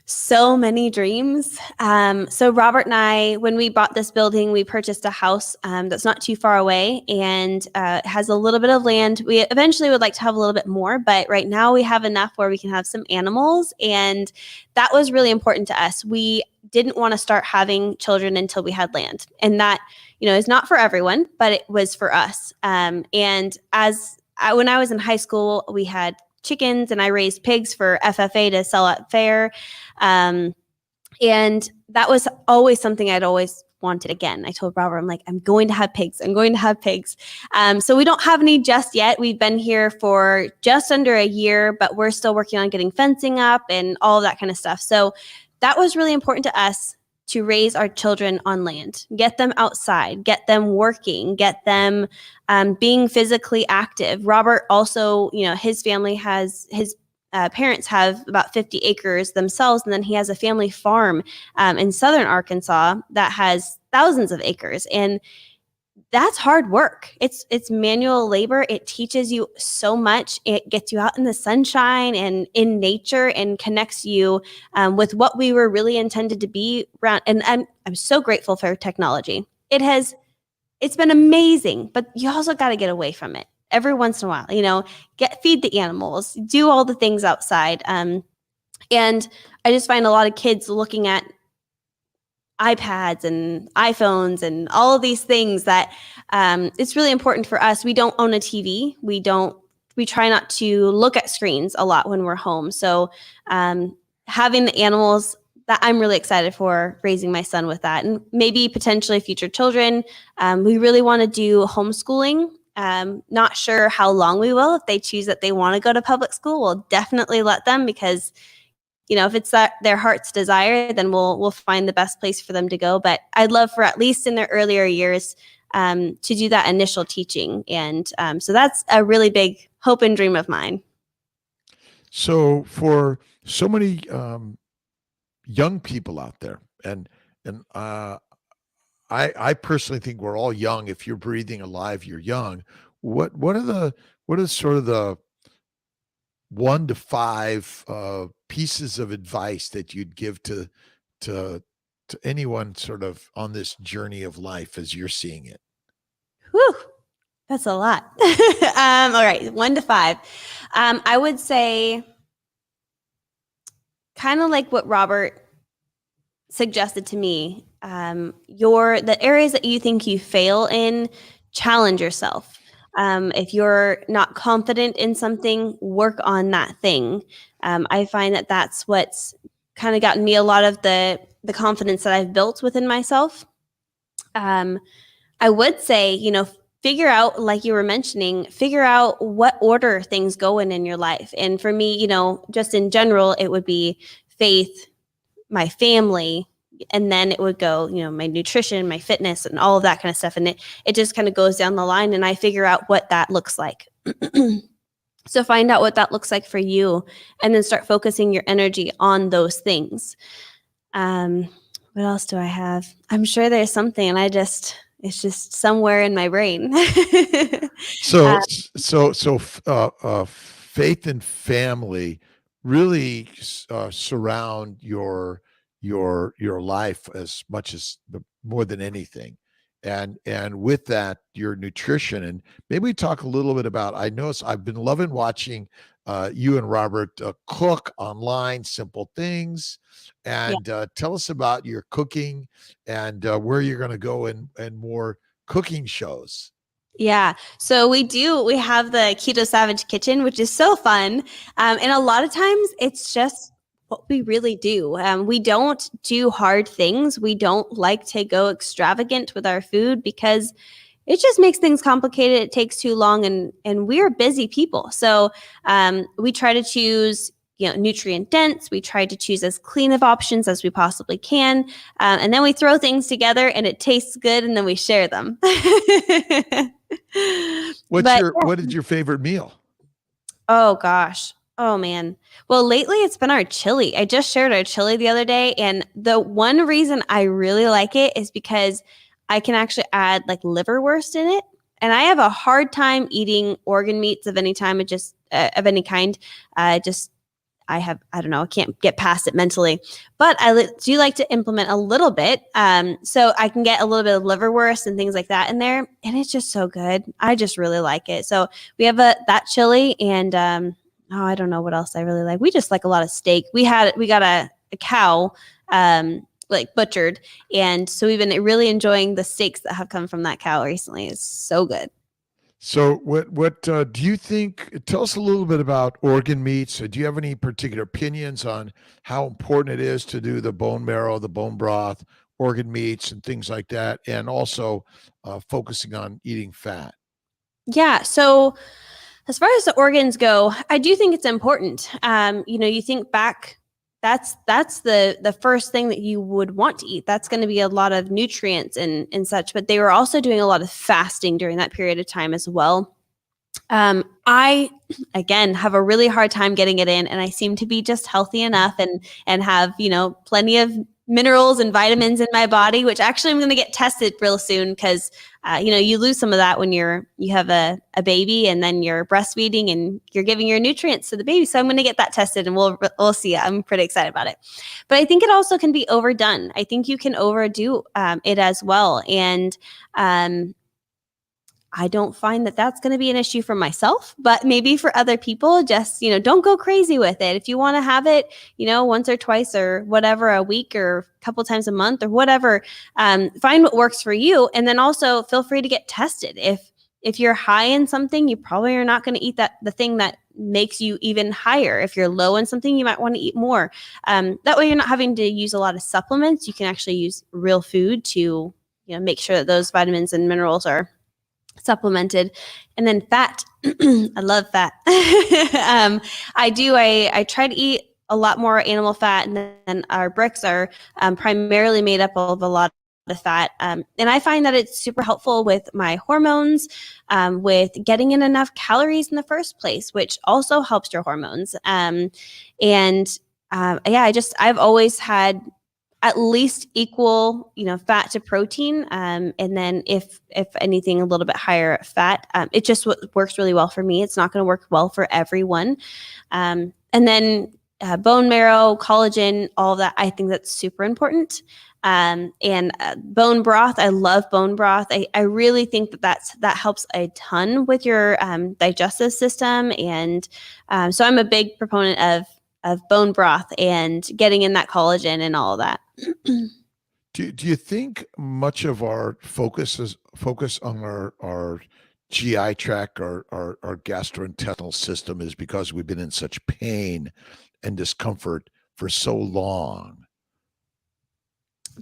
Speaker 2: So many dreams. So Robert and I, when we bought this building, we purchased a house that's not too far away and has a little bit of land. We eventually would like to have a little bit more, but right now we have enough where we can have some animals. And that was really important to us. We didn't want to start having children until we had land. And that, is not for everyone, but it was for us. And when I was in high school, we had chickens and I raised pigs for FFA to sell at fair. And that was always something I'd always wanted again. I told Robert, I'm like, I'm going to have pigs. I'm going to have pigs. So we don't have any just yet. We've been here for just under a year, but we're still working on getting fencing up and all of that kind of stuff. So that was really important to us, to raise our children on land, get them outside, get them working, get them being physically active. Robert also, his family his parents have about 50 acres themselves, and then he has a family farm in southern Arkansas that has thousands of acres. And that's hard work. It's manual labor. It teaches you so much. It gets you out in the sunshine and in nature and connects you with what we were really intended to be around. And I'm so grateful for technology. It's been amazing, but you also got to get away from it every once in a while, feed the animals, do all the things outside. And I just find a lot of kids looking at iPads and iPhones and all of these things that it's really important for us. We don't own a TV. We try not to look at screens a lot when we're home. So having the animals, that I'm really excited for raising my son with that, and maybe potentially future children. We really want to do homeschooling. Not sure how long we will. If they choose that they want to go to public school, we'll definitely let them, because if it's their heart's desire, then we'll find the best place for them to go. But I'd love for, at least in their earlier years, to do that initial teaching. And so that's a really big hope and dream of mine.
Speaker 1: So for so many young people out there, and I personally think we're all young. If you're breathing alive, you're young. What are sort of the 1 to 5 pieces of advice that you'd give to anyone sort of on this journey of life as you're seeing it?
Speaker 2: Whew, that's a lot. All right, 1 to 5. I would say kind of like what Robert suggested to me. The areas that you think you fail in, challenge yourself. If you're not confident in something, work on that thing. I find that that's what's kind of gotten me a lot of the confidence that I've built within myself. I would say, figure out, like you were mentioning, figure out what order things go in your life. And for me, just in general, it would be faith, my family, and then it would go, my nutrition, my fitness, and all of that kind of stuff. And it just kind of goes down the line, and I figure out what that looks like. So find out what that looks like for you, and then start focusing your energy on those things. What else do I have? I'm sure there's something, and it's just somewhere in my brain.
Speaker 1: So faith and family really surround your life as much as more than anything, and with that, your nutrition. And maybe we talk a little bit about, I notice I've been loving watching you and Robert cook online, simple things, and tell us about your cooking and where you're going to go in more cooking shows.
Speaker 2: Yeah. So we have the Keto Savage Kitchen, which is so fun. And a lot of times it's just what we really do. We don't do hard things. We don't like to go extravagant with our food because it just makes things complicated. It takes too long, and we're busy people. So we try to choose, nutrient dense. We try to choose as clean of options as we possibly can. And then we throw things together and it tastes good, and then we share them.
Speaker 1: What is your favorite meal?
Speaker 2: Oh gosh. Oh man. Well, lately it's been our chili. I just shared our chili the other day, and the one reason I really like it is because I can actually add like liverwurst in it. And I have a hard time eating organ meats of any time, of any kind. I don't know, I can't get past it mentally, but I do like to implement a little bit. So I can get a little bit of liverwurst and things like that in there. And it's just so good. I just really like it. So we have that chili, and I don't know what else I really like. We just like a lot of steak. We got a cow, like butchered. And so we've been really enjoying the steaks that have come from that cow recently. It's so good.
Speaker 1: So what do you think? Tell us a little bit about organ meats. Do you have any particular opinions on how important it is to do the bone marrow, the bone broth, organ meats, and things like that, and also focusing on eating fat?
Speaker 2: Yeah. So as far as the organs go, I do think it's important. You think back, that's the first thing that you would want to eat. That's going to be a lot of nutrients and such, but they were also doing a lot of fasting during that period of time as well. I, again, have a really hard time getting it in, and I seem to be just healthy enough and have, plenty of minerals and vitamins in my body, which actually I'm going to get tested real soon because, you lose some of that when you have a baby, and then you're breastfeeding and you're giving your nutrients to the baby. So I'm going to get that tested, and we'll see. I'm pretty excited about it. But I think it also can be overdone. I think you can overdo it as well. And I don't find that that's going to be an issue for myself, but maybe for other people, just, don't go crazy with it. If you want to have it, once or twice or whatever, a week or a couple times a month or whatever, find what works for you. And then also feel free to get tested. If you're high in something, you probably are not going to eat the thing that makes you even higher. If you're low in something, you might want to eat more. That way you're not having to use a lot of supplements. You can actually use real food to, make sure that those vitamins and minerals are supplemented. And then fat. I love fat. I try to eat a lot more animal fat, and then our bricks are primarily made up of a lot of fat. And I find that it's super helpful with my hormones, with getting in enough calories in the first place, which also helps your hormones. I've always had at least equal, fat to protein. And then if anything, a little bit higher fat. It just works really well for me. It's not going to work well for everyone. And then bone marrow, collagen, all of that. I think that's super important. And bone broth. I love bone broth. I really think that helps a ton with your digestive system. And so I'm a big proponent of bone broth and getting in that collagen and all of that.
Speaker 1: Do you think much of our focus on our GI tract, our gastrointestinal system, is because we've been in such pain and discomfort for so long?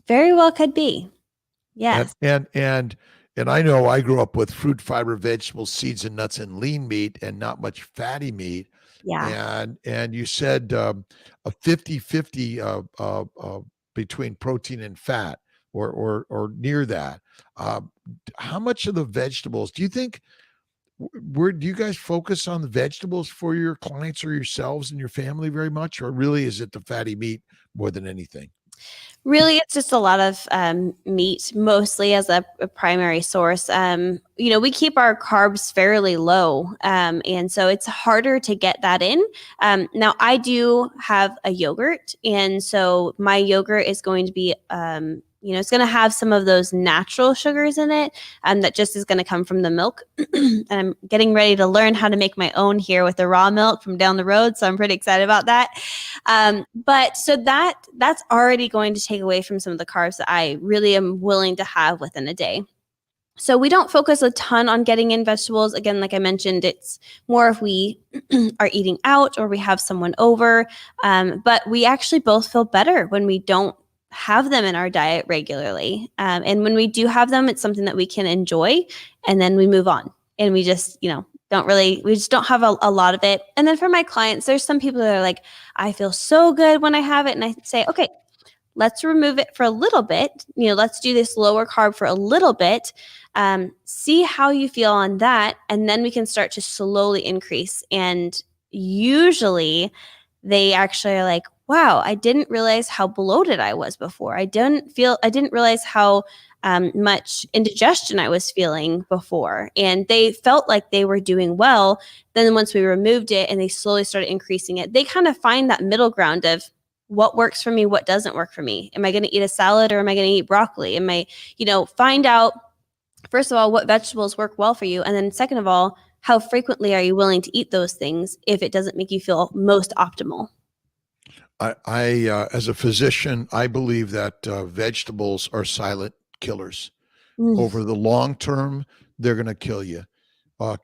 Speaker 2: Very well could be. Yes.
Speaker 1: And I know I grew up with fruit, fiber, vegetables, seeds, and nuts, and lean meat, and not much fatty meat.
Speaker 2: Yeah.
Speaker 1: And you said a 50-50 between protein and fat, or near that. How much of the vegetables do you think? Where do you guys focus on the vegetables for your clients or yourselves and your family very much, or really is it the fatty meat more than anything?
Speaker 2: Really, it's just a lot of meat, mostly as a primary source. We keep our carbs fairly low, and so it's harder to get that in. Now, I do have a yogurt, and so my yogurt is going to be, it's going to have some of those natural sugars in it, that just is going to come from the milk. And I'm getting ready to learn how to make my own here with the raw milk from down the road, so I'm pretty excited about that. But so that's already going to take away from some of the carbs that I really am willing to have within a day. So we don't focus a ton on getting in vegetables. Again, like I mentioned, it's more if we are eating out or we have someone over. But we actually both feel better when we don't have them in our diet regularly. And when we do have them, it's something that we can enjoy, and then we move on. And we just, we just don't have a lot of it. And then for my clients, there's some people that are like, I feel so good when I have it. And I say, okay, let's remove it for a little bit. Let's do this lower carb for a little bit. See how you feel on that. And then we can start to slowly increase. And usually they actually are like, wow, I didn't realize how bloated I was before. I didn't realize how much indigestion I was feeling before. And they felt like they were doing well. Then once we removed it and they slowly started increasing it, they kind of find that middle ground of what works for me, what doesn't work for me. Am I going to eat a salad or am I going to eat broccoli? Am I, find out, first of all, what vegetables work well for you. And then second of all, how frequently are you willing to eat those things if it doesn't make you feel most optimal?
Speaker 1: I as a physician, I believe that vegetables are silent killers. Over the long term, they're going to kill you.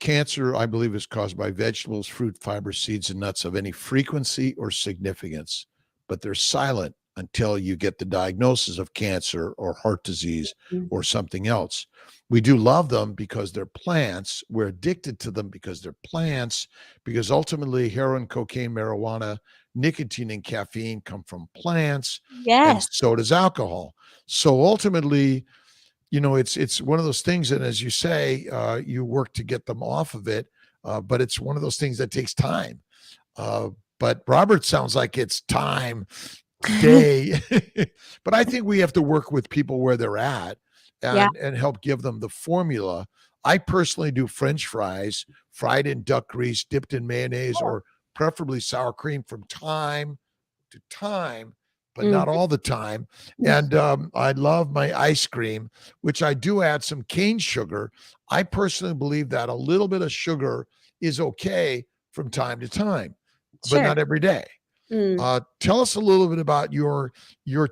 Speaker 1: Cancer, I believe, is caused by vegetables, fruit, fiber, seeds, and nuts of any frequency or significance, but they're silent until you get the diagnosis of cancer or heart disease or something else. We do love them because they're plants. We're addicted to them because they're plants, because ultimately heroin, cocaine, marijuana, nicotine, and caffeine come from plants.
Speaker 2: Yes.
Speaker 1: And so does alcohol. So ultimately, it's one of those things. And as you say, you work to get them off of it. But it's one of those things that takes time. But Robert sounds like it's time day. But I think we have to work with people where they're at and help give them the formula. I personally do French fries, fried in duck grease, dipped in mayonnaise, or preferably sour cream from time to time, but not all the time. And I love my ice cream, which I do add some cane sugar. I personally believe that a little bit of sugar is okay from time to time, but not every day. Tell us a little bit about your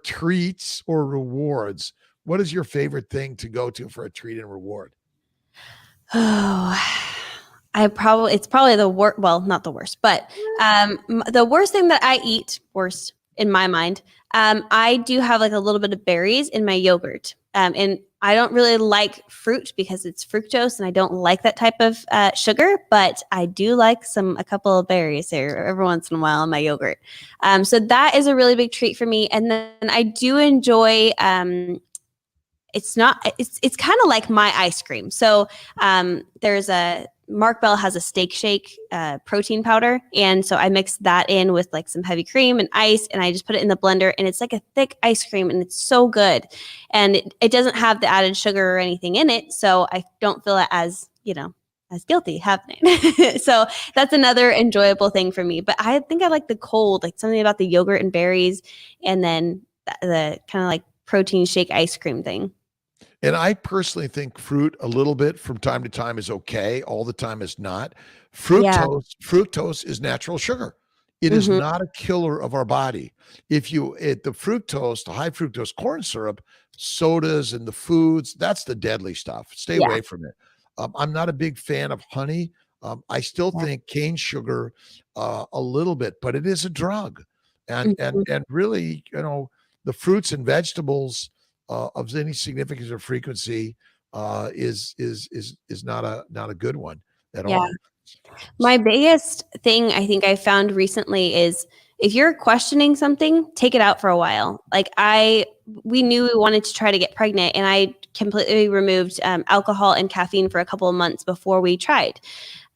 Speaker 1: treats or rewards. What is your favorite thing to go to for a treat and reward?
Speaker 2: Oh, it's probably the worst. Well, not the worst, but the worst thing that I eat, worst in my mind, I do have like a little bit of berries in my yogurt. And I don't really like fruit because it's fructose and I don't like that type of sugar, but I do like a couple of berries here every once in a while in my yogurt. So that is a really big treat for me. And then I do enjoy it's kind of like my ice cream. So there's Mark Bell has a steak shake protein powder. And so I mix that in with like some heavy cream and ice, and I just put it in the blender, and it's like a thick ice cream, and it's so good. And it doesn't have the added sugar or anything in it. So I don't feel it as, as guilty having it. So that's another enjoyable thing for me. But I think I like the cold, like something about the yogurt and berries, and then the kind of like protein shake ice cream thing.
Speaker 1: And I personally think fruit a little bit from time to time is okay. All the time is not. Fructose is natural sugar. It is not a killer of our body. If you the fructose, the high fructose corn syrup, sodas and the foods, that's the deadly stuff. Stay away from it. I'm not a big fan of honey. I still think cane sugar a little bit, but it is a drug. And really, the fruits and vegetables of any significance or frequency is not a good one at all.
Speaker 2: My biggest thing I think I found recently is if you're questioning something, take it out for a while. Like we knew we wanted to try to get pregnant, and I completely removed alcohol and caffeine for a couple of months before we tried.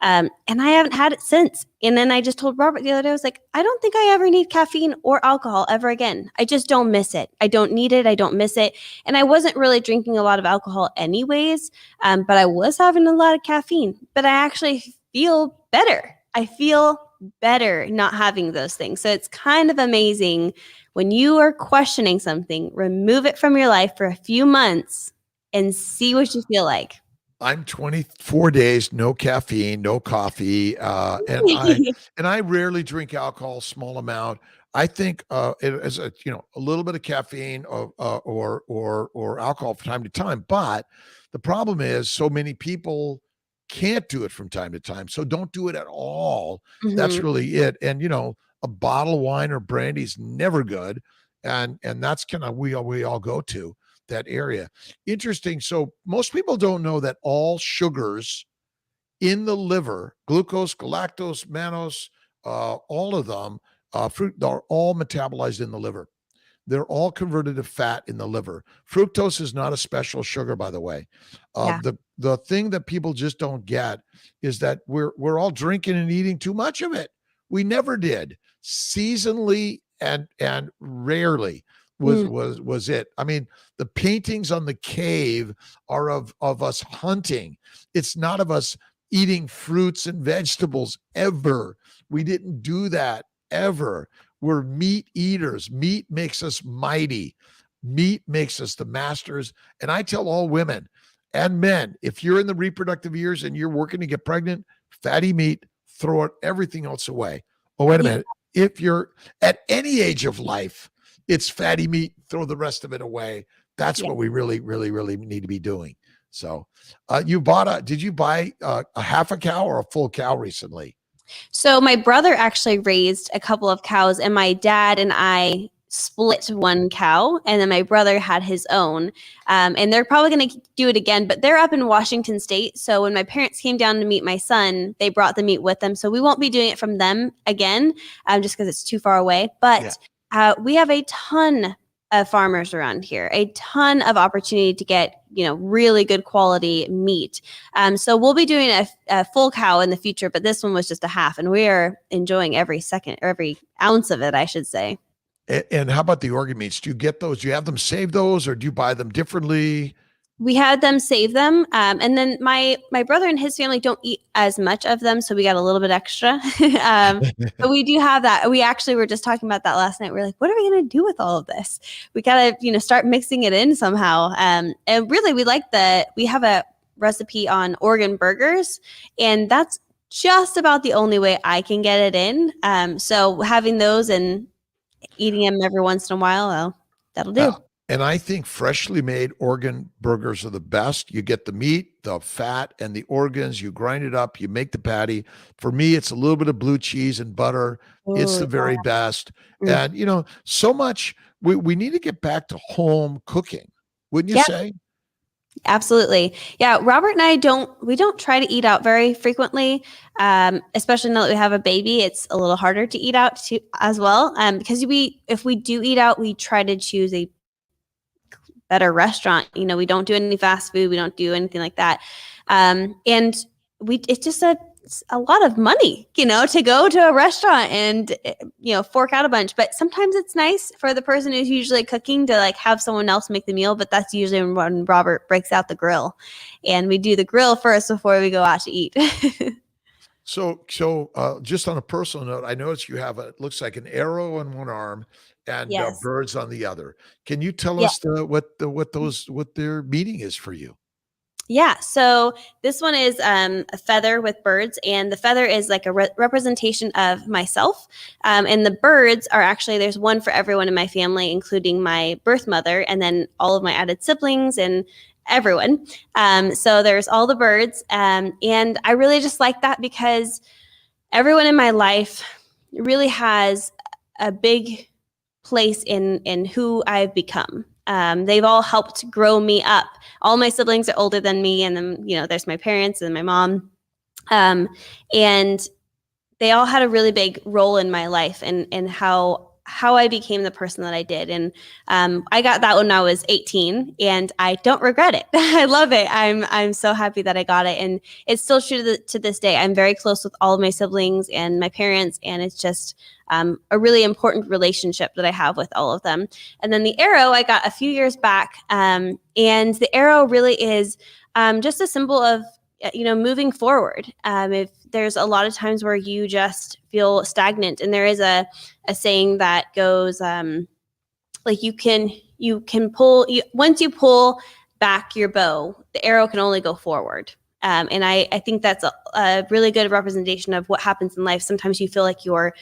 Speaker 2: And I haven't had it since. And then I just told Robert the other day, I was like, I don't think I ever need caffeine or alcohol ever again. I just don't miss it. I don't need it. I don't miss it. And I wasn't really drinking a lot of alcohol anyways, but I was having a lot of caffeine. But I actually feel better. I feel better not having those things. So it's kind of amazing when you are questioning something, remove it from your life for a few months and see what you feel like.
Speaker 1: I'm 24 days, no caffeine, no coffee, and I rarely drink alcohol, small amount. I think it is a little bit of caffeine or alcohol from time to time. But the problem is, so many people can't do it from time to time, so don't do it at all. That's really it. And a bottle of wine or brandy is never good, and that's kind of we all go to that area. Interesting. So most people don't know that all sugars in the liver, glucose, galactose, mannose, all of them, fruit, are all metabolized in the liver. They're all converted to fat in the liver. Fructose is not a special sugar, by the way. The thing that people just don't get is that we're all drinking and eating too much of it. We never did. Seasonally and rarely was it. I mean, the paintings on the cave are of us hunting. It's not of us eating fruits and vegetables ever. We didn't do that ever. We're meat eaters. Meat makes us mighty. Meat makes us the masters. And I tell all women and men, if you're in the reproductive years and you're working to get pregnant, fatty meat, throw it, everything else away. Oh, wait a minute. If you're at any age of life, it's fatty meat, throw the rest of it away. That's what we really, really, really need to be doing. So did you buy a half a cow or a full cow recently?
Speaker 2: So my brother actually raised a couple of cows, and my dad and I split one cow, and then my brother had his own. And they're probably going to do it again, but they're up in Washington State. So when my parents came down to meet my son, they brought the meat with them. So we won't be doing it from them again, just because it's too far away. But we have a ton of farmers around here, a ton of opportunity to get, really good quality meat. So we'll be doing a full cow in the future, but this one was just a half, and we are enjoying every second, or every ounce of it, I should say.
Speaker 1: And how about the organ meats? Do you get those? Do you have them save those, or do you buy them differently?
Speaker 2: We had them save them. And then my brother and his family don't eat as much of them, so we got a little bit extra. But we do have that. We actually were just talking about that last night. We're like, what are we going to do with all of this? We got to, start mixing it in somehow. And really, we have a recipe on organ burgers, and that's just about the only way I can get it in. So having those and eating them every once in a while, that'll do.
Speaker 1: And I think freshly made organ burgers are the best. You get the meat, the fat, and the organs. You grind it up. You make the patty. For me, it's a little bit of blue cheese and butter. It's the very best. And, so much, we need to get back to home cooking, wouldn't you say?
Speaker 2: Absolutely. Yeah. Robert and I we don't try to eat out very frequently, especially now that we have a baby. It's a little harder to eat out as well. Because if we do eat out, we try to choose a better restaurant. We don't do any fast food. We don't do anything like that. And it's just a lot of money, to go to a restaurant and, fork out a bunch. But sometimes it's nice for the person who's usually cooking to like have someone else make the meal. But that's usually when Robert breaks out the grill, and we do the grill first before we go out to eat.
Speaker 1: So, just on a personal note, I noticed you have it looks like an arrow on one arm and
Speaker 2: Yes.
Speaker 1: birds on the other. Can you tell
Speaker 2: Yeah.
Speaker 1: us what their meaning is for you?
Speaker 2: Yeah. So this one is a feather with birds, and the feather is like a representation of myself. And the birds are actually, there's one for everyone in my family, including my birth mother, and then all of my added siblings and everyone. So there's all the birds. And I really just like that because everyone in my life really has a big place in who I've become. They've all helped grow me up. All my siblings are older than me, and then there's my parents and my mom, and they all had a really big role in my life and how I became the person that I did. And I got that when I was 18, and I don't regret it. I love it. I'm so happy that I got it, and it's still true to this day. I'm very close with all of my siblings and my parents, and it's just a really important relationship that I have with all of them. And then the arrow I got a few years back, and the arrow really is just a symbol of moving forward. If there's a lot of times where you just feel stagnant, and there is a saying that goes like you can pull once you pull back your bow, the arrow can only go forward. And I think that's a really good representation of what happens in life. Sometimes you feel like you're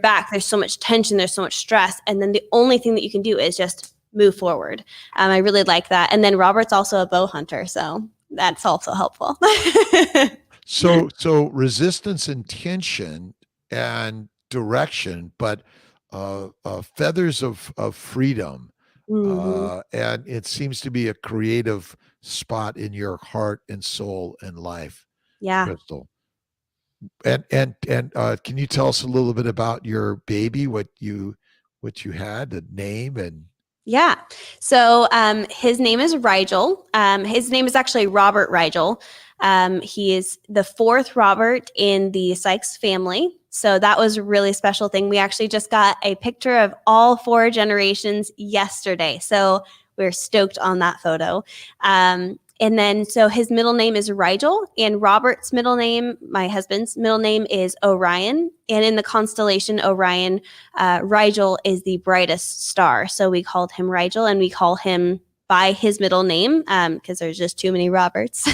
Speaker 2: back. There's so much tension. There's so much stress. And then the only thing that you can do is just move forward. I really like that. And then Robert's also a bow hunter, so that's also helpful.
Speaker 1: So resistance and tension and direction, but feathers of freedom.
Speaker 2: Mm-hmm.
Speaker 1: And it seems to be a creative spot in your heart and soul and life,
Speaker 2: Yeah.
Speaker 1: Crystal. And can you tell us a little bit about your baby, what you had, the name and
Speaker 2: Yeah. So his name is Rigel. His name is actually Robert Rigel. He is the fourth Robert in the Sikes family. So that was a really special thing. We actually just got a picture of all four generations yesterday. So we're stoked on that photo. And then, so his middle name is Rigel, and Robert's middle name, my husband's middle name, is Orion. And in the constellation Orion, Rigel is the brightest star. So we called him Rigel, and we call him by his middle name because there's just too many Roberts.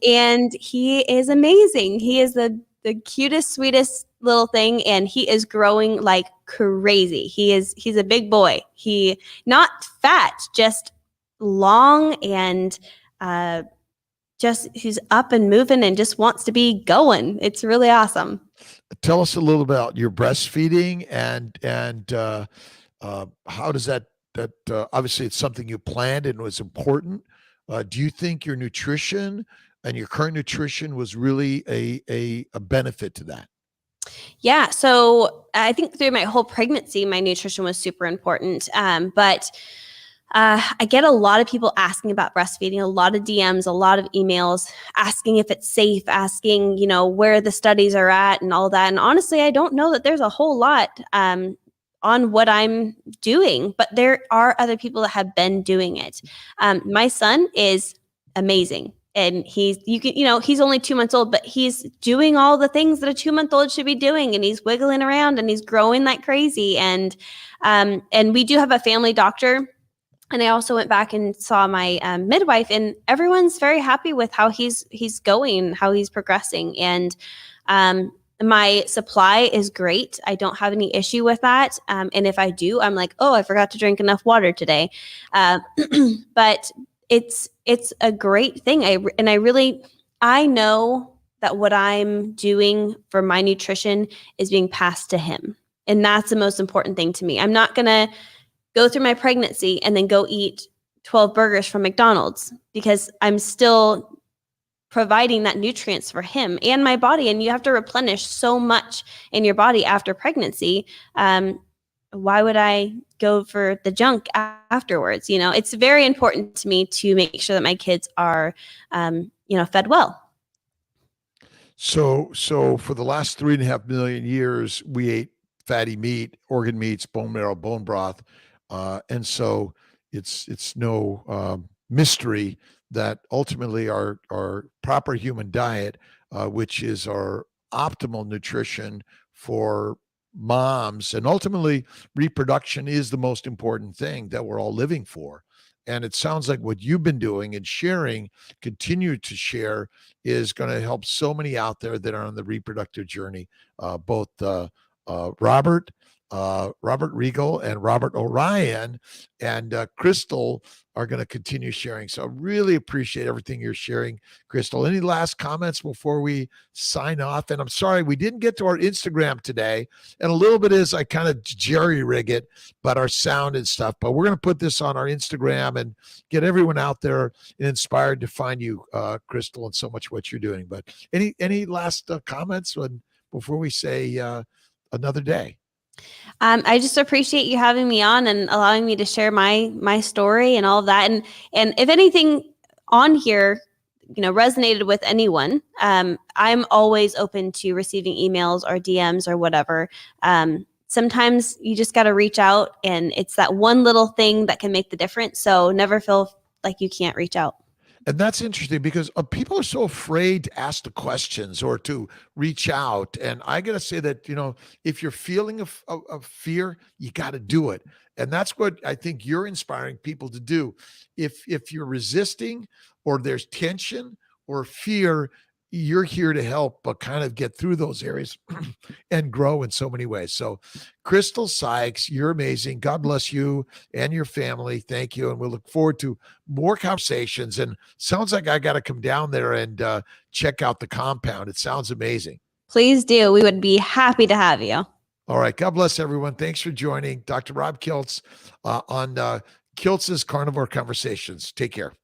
Speaker 2: And he is amazing. He is the cutest, sweetest little thing, and he is growing like crazy. He's a big boy. He not fat, just long, and just he's up and moving and just wants to be going. It's really awesome.
Speaker 1: Tell us a little about your breastfeeding and how does that obviously it's something you planned and was important. Do you think your nutrition and your current nutrition was really a benefit to that?
Speaker 2: Yeah. So I think through my whole pregnancy, my nutrition was super important. But I get a lot of people asking about breastfeeding, a lot of DMs, a lot of emails asking if it's safe, asking, where the studies are at and all that. And honestly, I don't know that there's a whole lot on what I'm doing, but there are other people that have been doing it. My son is amazing. And he's only 2 months old, but he's doing all the things that a 2-month-old should be doing. And he's wiggling around and he's growing like crazy. And we do have a family doctor. And I also went back and saw my midwife, and everyone's very happy with how he's going, how he's progressing. And my supply is great. I don't have any issue with that. And if I do, I'm like, oh, I forgot to drink enough water today. But it's a great thing. I know that what I'm doing for my nutrition is being passed to him. And that's the most important thing to me. I'm not going to go through my pregnancy and then go eat 12 burgers from McDonald's because I'm still providing that nutrients for him and my body. And you have to replenish so much in your body after pregnancy. why would I go for the junk afterwards? You know, it's very important to me to make sure that my kids are, fed well.
Speaker 1: So for the last 3.5 million years, we ate fatty meat, organ meats, bone marrow, bone broth, and so it's no mystery that ultimately our proper human diet, which is our optimal nutrition for moms, and ultimately reproduction is the most important thing that we're all living for. And it sounds like what you've been doing and sharing, continue to share, is going to help so many out there that are on the reproductive journey. Both Robert Regal and Robert Orion and Crystal are going to continue sharing. So I really appreciate everything you're sharing, Crystal. Any last comments before we sign off? And I'm sorry we didn't get to our Instagram today, and a little bit is I kind of jerry rig it, but our sound and stuff. But we're going to put this on our Instagram and get everyone out there and inspired to find you, Crystal, and so much what you're doing. But any last comments before we say another day?
Speaker 2: I just appreciate you having me on and allowing me to share my story and all of that. And if anything on here, resonated with anyone, I'm always open to receiving emails or DMs or whatever. Sometimes you just got to reach out, and it's that one little thing that can make the difference. So never feel like you can't reach out.
Speaker 1: And that's interesting because people are so afraid to ask the questions or to reach out. And I got to say that, if you're feeling of fear, you got to do it. And that's what I think you're inspiring people to do. If you're resisting or there's tension or fear, you're here to help, but kind of get through those areas and grow in so many ways. So Crystal Sikes, you're amazing. God bless you and your family. Thank you. And we'll look forward to more conversations. And sounds like I got to come down there and check out the compound. It sounds amazing.
Speaker 2: Please do. We would be happy to have you.
Speaker 1: All right. God bless everyone. Thanks for joining Dr. Rob Kiltz on Kiltz's Carnivore Conversations. Take care.